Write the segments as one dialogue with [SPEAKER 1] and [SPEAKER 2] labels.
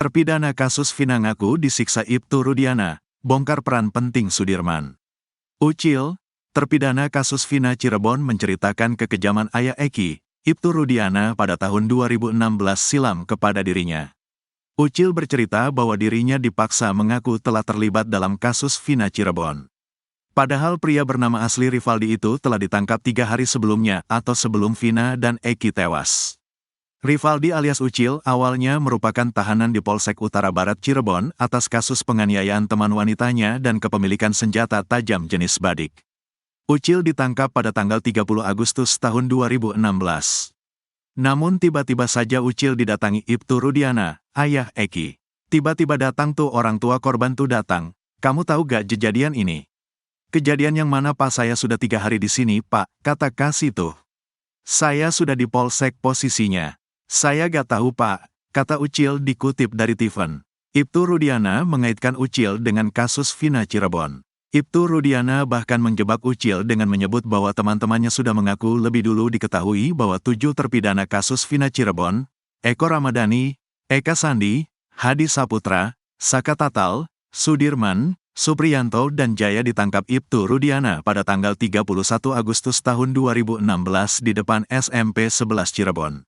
[SPEAKER 1] Terpidana kasus Vina ngaku disiksa Ibtu Rudiana, bongkar peran penting Sudirman. Ucil, terpidana kasus Vina Cirebon menceritakan kekejaman ayah Eki, Ibtu Rudiana pada tahun 2016 silam kepada dirinya. Ucil bercerita bahwa dirinya dipaksa mengaku telah terlibat dalam kasus Vina Cirebon. Padahal pria bernama asli Rivaldi itu telah ditangkap 3 hari sebelumnya atau sebelum Vina dan Eki tewas. Rivaldi alias Ucil awalnya merupakan tahanan di Polsek Utara Barat Cirebon atas kasus penganiayaan teman wanitanya dan kepemilikan senjata tajam jenis badik. Ucil ditangkap pada tanggal 30 Agustus tahun 2016. Namun tiba-tiba saja Ucil didatangi Ibtu Rudiana, ayah Eki. Tiba-tiba datang tuh orang tua korban tuh datang. Kamu tahu gak kejadian ini? Kejadian yang mana Pak? Saya sudah 3 hari di sini Pak, kata Kasih tuh. Saya sudah di Polsek posisinya. Saya gak tahu Pak, kata Ucil dikutip dari Tiffen. Ibtu Rudiana mengaitkan Ucil dengan kasus Vina Cirebon. Ibtu Rudiana bahkan menjebak Ucil dengan menyebut bahwa teman-temannya sudah mengaku lebih dulu diketahui bahwa 7 terpidana kasus Vina Cirebon, Eko Ramadhani, Eka Sandi, Hadi Saputra, Saka Tatal, Sudirman, Supriyanto dan Jaya ditangkap Ibtu Rudiana pada tanggal 31 Agustus tahun 2016 di depan SMP 11 Cirebon.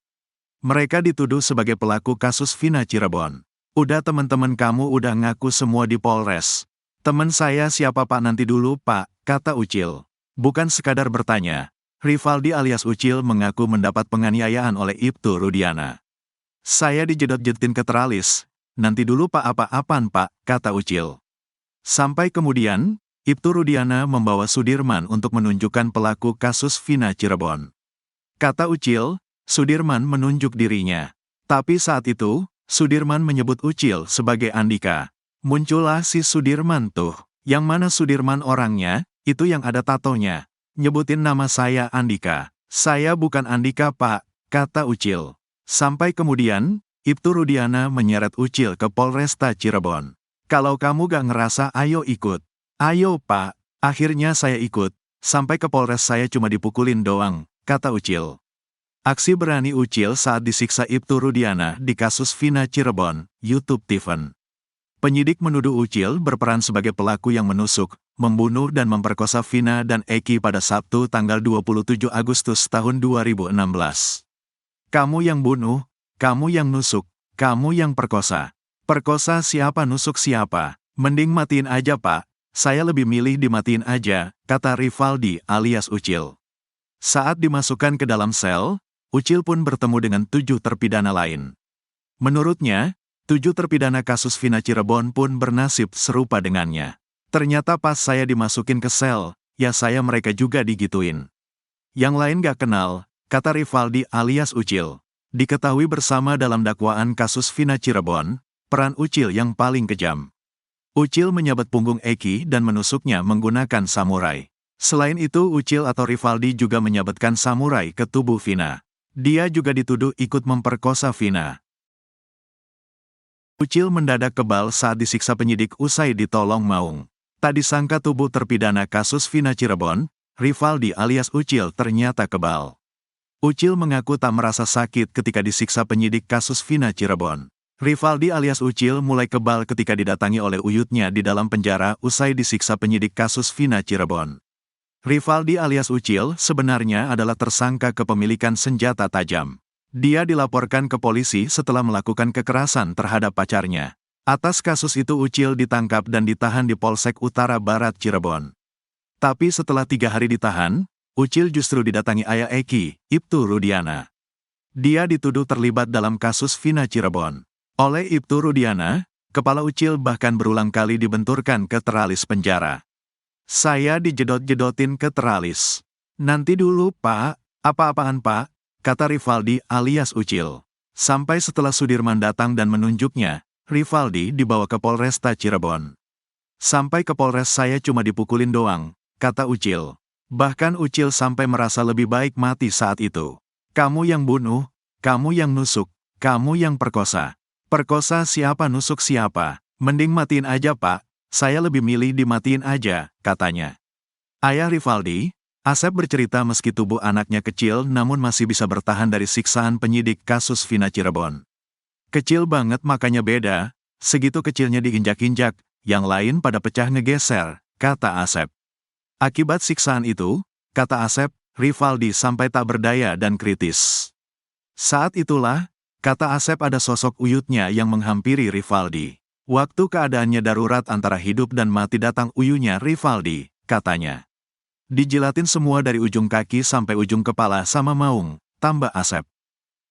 [SPEAKER 1] Mereka dituduh sebagai pelaku kasus Vina Cirebon. Udah teman-teman kamu udah ngaku semua di Polres. Teman saya siapa Pak? Nanti dulu Pak, kata Ucil. Bukan sekadar bertanya. Rivaldi alias Ucil mengaku mendapat penganiayaan oleh Ibtu Rudiana. Saya dijedot-jedotin ke teralis. Nanti dulu Pak, apa-apaan Pak, kata Ucil. Sampai kemudian, Ibtu Rudiana membawa Sudirman untuk menunjukkan pelaku kasus Vina Cirebon. Kata Ucil, Sudirman menunjuk dirinya. Tapi saat itu, Sudirman menyebut Ucil sebagai Andika. Muncullah si Sudirman tuh. Yang mana Sudirman orangnya, itu yang ada tatonya. Nyebutin nama saya Andika. Saya bukan Andika Pak, kata Ucil. Sampai kemudian, Ibtu Rudiana menyeret Ucil ke Polresta Cirebon. Kalau kamu gak ngerasa ayo ikut. Ayo Pak, akhirnya saya ikut. Sampai ke Polres saya cuma dipukulin doang, kata Ucil. Aksi berani Ucil saat disiksa Ibtu Rudiana di kasus Vina Cirebon, YouTube Tiffen. Penyidik menuduh Ucil berperan sebagai pelaku yang menusuk, membunuh dan memperkosa Vina dan Eki pada Sabtu tanggal 27 Agustus tahun 2016. Kamu yang bunuh, kamu yang nusuk, kamu yang perkosa. Perkosa siapa, nusuk siapa? Mending matiin aja Pak, saya lebih milih dimatiin aja, kata Rivaldi alias Ucil. Saat dimasukkan ke dalam sel, Ucil pun bertemu dengan 7 terpidana lain. Menurutnya, 7 terpidana kasus Vina Cirebon pun bernasib serupa dengannya. Ternyata pas saya dimasukin ke sel, ya saya mereka juga digituin. Yang lain gak kenal, kata Rivaldi alias Ucil. Diketahui bersama dalam dakwaan kasus Vina Cirebon, peran Ucil yang paling kejam. Ucil menyabet punggung Eki dan menusuknya menggunakan samurai. Selain itu Ucil atau Rivaldi juga menyabetkan samurai ke tubuh Vina. Dia juga dituduh ikut memperkosa Vina. Ucil mendadak kebal saat disiksa penyidik usai ditolong maung. Tak disangka tubuh terpidana kasus Vina Cirebon, Rivaldi alias Ucil ternyata kebal. Ucil mengaku tak merasa sakit ketika disiksa penyidik kasus Vina Cirebon. Rivaldi alias Ucil mulai kebal ketika didatangi oleh uyutnya di dalam penjara usai disiksa penyidik kasus Vina Cirebon. Rivaldi alias Ucil sebenarnya adalah tersangka kepemilikan senjata tajam. Dia dilaporkan ke polisi setelah melakukan kekerasan terhadap pacarnya. Atas kasus itu Ucil ditangkap dan ditahan di Polsek Utara Barat Cirebon. Tapi setelah 3 hari ditahan, Ucil justru didatangi ayah Eki, Ibtu Rudiana. Dia dituduh terlibat dalam kasus Vina Cirebon. Oleh Ibtu Rudiana, kepala Ucil bahkan berulang kali dibenturkan ke teralis penjara. Saya dijedot-jedotin ke teralis. Nanti dulu Pak, apa-apaan Pak, kata Rivaldi alias Ucil. Sampai setelah Sudirman datang dan menunjuknya, Rivaldi dibawa ke Polresta Cirebon. Sampai ke Polres saya cuma dipukulin doang, kata Ucil. Bahkan Ucil sampai merasa lebih baik mati saat itu. Kamu yang bunuh, kamu yang nusuk, kamu yang perkosa. Perkosa siapa, nusuk siapa? Mending matiin aja Pak. Saya lebih milih dimatiin aja, katanya. Ayah Rivaldi, Asep bercerita meski tubuh anaknya kecil namun masih bisa bertahan dari siksaan penyidik kasus Vina Cirebon. Kecil banget makanya beda, segitu kecilnya diinjak-injak, yang lain pada pecah ngegeser, kata Asep. Akibat siksaan itu, kata Asep, Rivaldi sampai tak berdaya dan kritis. Saat itulah, kata Asep ada sosok uyutnya yang menghampiri Rivaldi. Waktu keadaannya darurat antara hidup dan mati datang uyunya Rivaldi, katanya. Dijilatin semua dari ujung kaki sampai ujung kepala sama maung, tambah Asep.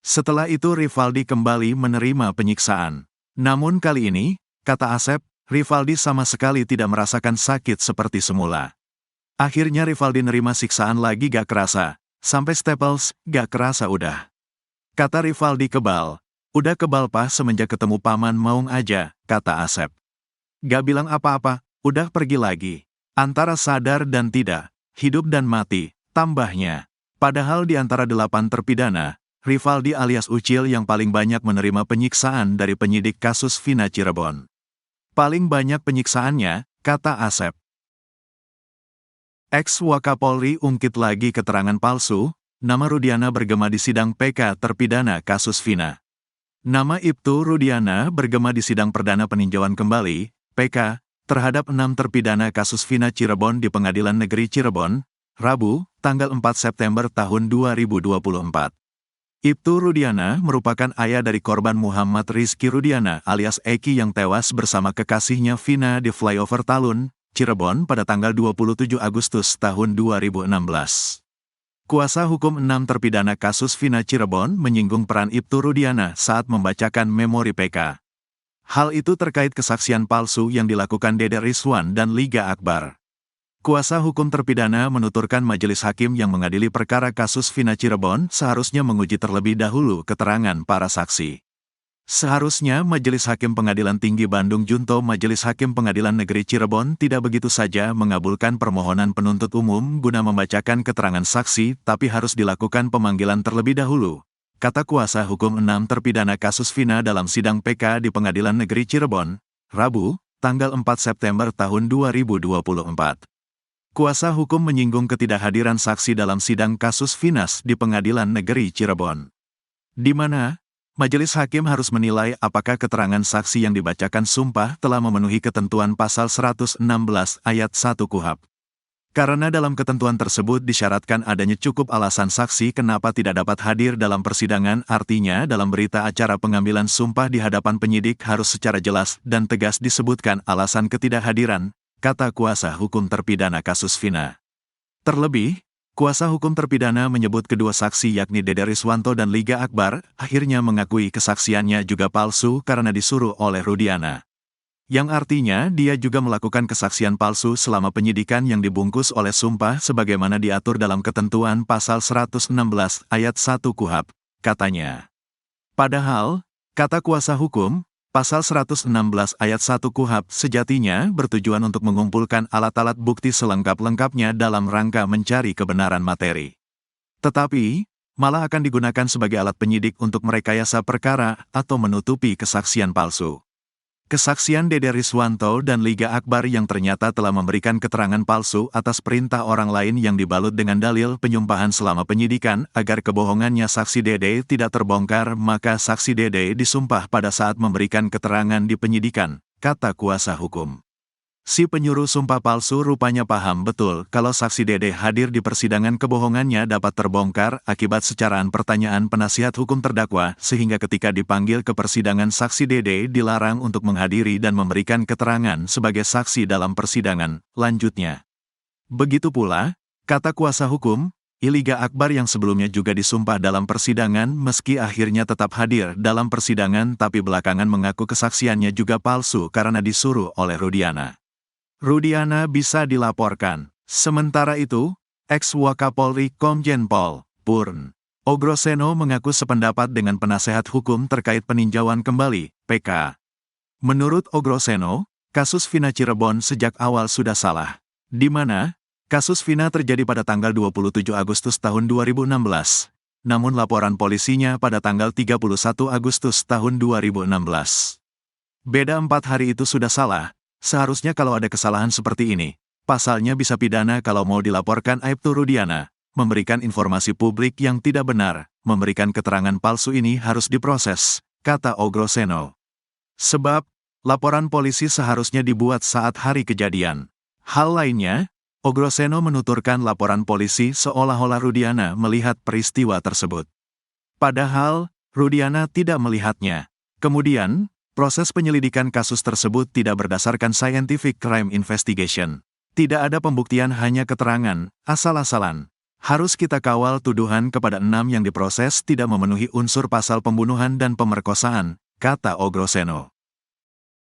[SPEAKER 1] Setelah itu Rivaldi kembali menerima penyiksaan. Namun kali ini, kata Asep, Rivaldi sama sekali tidak merasakan sakit seperti semula. Akhirnya Rivaldi nerima siksaan lagi gak kerasa, sampai staples, gak kerasa udah. Kata Rivaldi kebal. Udah kebal Pak semenjak ketemu Paman Maung aja, kata Asep. Gak bilang apa-apa, udah pergi lagi. Antara sadar dan tidak, hidup dan mati, tambahnya. Padahal di antara 8 terpidana, Rivaldi alias Ucil yang paling banyak menerima penyiksaan dari penyidik kasus Vina Cirebon. Paling banyak penyiksaannya, kata Asep. Ex-Wakapolri ungkit lagi keterangan palsu, nama Rudiana bergema di sidang PK terpidana kasus Vina. Nama Ibtu Rudiana bergema di sidang perdana peninjauan kembali, PK, terhadap 6 terpidana kasus Vina Cirebon di Pengadilan Negeri Cirebon, Rabu, tanggal 4 September tahun 2024. Ibtu Rudiana merupakan ayah dari korban Muhammad Rizky Rudiana alias Eki yang tewas bersama kekasihnya Vina di Flyover Talun, Cirebon pada tanggal 27 Agustus tahun 2016. Kuasa hukum 6 terpidana kasus Vina Cirebon menyinggung peran Ibtu Rudiana saat membacakan memori PK. Hal itu terkait kesaksian palsu yang dilakukan Dede Rizwan dan Liga Akbar. Kuasa hukum terpidana menuturkan majelis hakim yang mengadili perkara kasus Vina Cirebon seharusnya menguji terlebih dahulu keterangan para saksi. Seharusnya Majelis Hakim Pengadilan Tinggi Bandung Junto Majelis Hakim Pengadilan Negeri Cirebon tidak begitu saja mengabulkan permohonan penuntut umum guna membacakan keterangan saksi tapi harus dilakukan pemanggilan terlebih dahulu, kata kuasa hukum 6 terpidana kasus Vina dalam sidang PK di Pengadilan Negeri Cirebon, Rabu, tanggal 4 September tahun 2024. Kuasa hukum menyinggung ketidakhadiran saksi dalam sidang kasus Vinas di Pengadilan Negeri Cirebon, di mana Majelis Hakim harus menilai apakah keterangan saksi yang dibacakan sumpah telah memenuhi ketentuan pasal 116 ayat 1 KUHP. Karena dalam ketentuan tersebut disyaratkan adanya cukup alasan saksi kenapa tidak dapat hadir dalam persidangan, artinya dalam berita acara pengambilan sumpah di hadapan penyidik harus secara jelas dan tegas disebutkan alasan ketidakhadiran, kata kuasa hukum terpidana kasus Vina. Terlebih, kuasa hukum terpidana menyebut kedua saksi yakni Dede Rizwanto dan Liga Akbar, akhirnya mengakui kesaksiannya juga palsu karena disuruh oleh Rudiana. Yang artinya dia juga melakukan kesaksian palsu selama penyidikan yang dibungkus oleh sumpah sebagaimana diatur dalam ketentuan pasal 116 ayat 1 KUHP, katanya. Padahal, kata kuasa hukum, pasal 116 ayat 1 KUHP sejatinya bertujuan untuk mengumpulkan alat-alat bukti selengkap-lengkapnya dalam rangka mencari kebenaran materi. Tetapi, malah akan digunakan sebagai alat penyidik untuk merekayasa perkara atau menutupi kesaksian palsu. Kesaksian Dede Rizwanto dan Liga Akbar yang ternyata telah memberikan keterangan palsu atas perintah orang lain yang dibalut dengan dalil penyumpahan selama penyidikan agar kebohongannya saksi Dede tidak terbongkar, maka saksi Dede disumpah pada saat memberikan keterangan di penyidikan, kata kuasa hukum. Si penyuruh sumpah palsu rupanya paham betul kalau saksi Dede hadir di persidangan kebohongannya dapat terbongkar akibat secaraan pertanyaan penasihat hukum terdakwa sehingga ketika dipanggil ke persidangan saksi Dede dilarang untuk menghadiri dan memberikan keterangan sebagai saksi dalam persidangan, lanjutnya. Begitu pula, kata kuasa hukum, Liga Akbar yang sebelumnya juga disumpah dalam persidangan meski akhirnya tetap hadir dalam persidangan tapi belakangan mengaku kesaksiannya juga palsu karena disuruh oleh Rudiana. Rudiana bisa dilaporkan. Sementara itu, ex-Wakapolri Komjen Pol Purn Ogroseno mengaku sependapat dengan penasehat hukum terkait peninjauan kembali, PK. Menurut Ogroseno, kasus Vina Cirebon sejak awal sudah salah. Di mana, kasus Vina terjadi pada tanggal 27 Agustus tahun 2016. Namun laporan polisinya pada tanggal 31 Agustus tahun 2016. Beda 4 hari itu sudah salah. Seharusnya kalau ada kesalahan seperti ini, pasalnya bisa pidana kalau mau dilaporkan Ibtu Rudiana, memberikan informasi publik yang tidak benar, memberikan keterangan palsu ini harus diproses, kata Ogroseno. Sebab, laporan polisi seharusnya dibuat saat hari kejadian. Hal lainnya, Ogroseno menuturkan laporan polisi seolah-olah Rudiana melihat peristiwa tersebut. Padahal, Rudiana tidak melihatnya. Kemudian, proses penyelidikan kasus tersebut tidak berdasarkan scientific crime investigation. Tidak ada pembuktian, hanya keterangan, asal-asalan. Harus kita kawal tuduhan kepada 6 yang diproses tidak memenuhi unsur pasal pembunuhan dan pemerkosaan, kata Ogroseno.